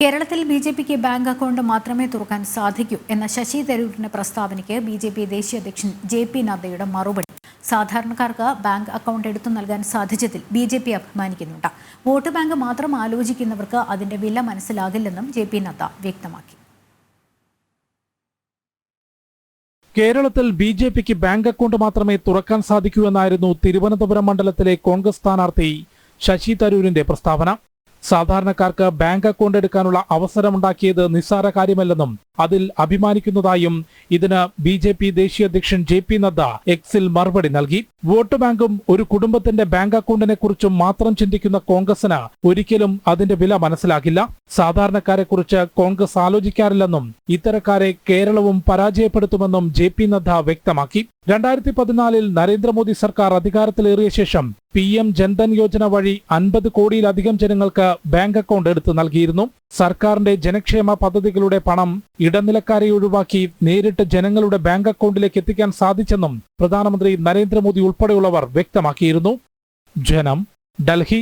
കേരളത്തിൽ ബിജെപിക്ക് bank account മാത്രമേ തുറക്കാൻ സാധിക്കൂ എന്ന ശശി തരൂരിന്റെ പ്രസ്താവനയ്ക്ക് ബിജെപി ദേശീയ അധ്യക്ഷൻ ജെ.പി. നദ്ദയുടെ മറുപടി. സാധാരണക്കാർക്ക് ബാങ്ക് അക്കൗണ്ട് എടുത്തു നൽകാൻ സാധിച്ചതിൽ ബിജെപി അഭിമാനിക്കുന്നുണ്ട്. വോട്ട് ബാങ്ക് മാത്രം ആലോചിക്കുന്നവർക്ക് അതിന്റെ വില മനസ്സിലാകില്ലെന്നും ജെ.പി. നദ്ദ വ്യക്തമാക്കി. കേരളത്തിൽ ബിജെപിക്ക് ബാങ്ക് അക്കൗണ്ട് മാത്രമേ തുറക്കാൻ സാധിക്കൂ എന്നായിരുന്നു തിരുവനന്തപുരം മണ്ഡലത്തിലെ കോൺഗ്രസ് സ്ഥാനാർത്ഥി ശശി തരൂരിന്റെ പ്രസ്താവന. സാധാരണക്കാർക്ക് ബാങ്ക് അക്കൗണ്ട് എടുക്കാനുള്ള അവസരമുണ്ടാക്കിയത് നിസ്സാര കാര്യമല്ലെന്നും അതിൽ അഭിമാനിക്കുന്നതായും ഇതിന് ബിജെപി ദേശീയ അധ്യക്ഷൻ ജെ.പി. നദ്ദ എക്സിൽ മറുപടി നൽകി. വോട്ട് ബാങ്കും ഒരു കുടുംബത്തിന്റെ ബാങ്ക് അക്കൗണ്ടിനെ കുറിച്ചും മാത്രം ചിന്തിക്കുന്ന കോൺഗ്രസിന് ഒരിക്കലും അതിന്റെ വില മനസ്സിലാകില്ല. സാധാരണക്കാരെ കുറിച്ച് കോൺഗ്രസ് ആലോചിക്കാറില്ലെന്നും ഇത്തരക്കാരെ കേരളവും പരാജയപ്പെടുത്തുമെന്നും ജെ.പി. നദ്ദ വ്യക്തമാക്കി. 2014 നരേന്ദ്രമോദി സർക്കാർ അധികാരത്തിലേറിയ ശേഷം PM ജൻധൻ യോജന വഴി 50 കോടിയിലധികം ജനങ്ങൾക്ക് ബാങ്ക് അക്കൗണ്ട് എടുത്തു നൽകിയിരുന്നു. സർക്കാരിന്റെ ജനക്ഷേമ പദ്ധതികളുടെ പണം ഇടനിലക്കാരെ ഒഴിവാക്കി നേരിട്ട് ജനങ്ങളുടെ ബാങ്ക് അക്കൗണ്ടിലേക്ക് എത്തിക്കാൻ സാധിച്ചെന്നും പ്രധാനമന്ത്രി നരേന്ദ്രമോദി ഉൾപ്പെടെയുള്ളവർ വ്യക്തമാക്കിയിരുന്നു. ജനം, ഡൽഹി.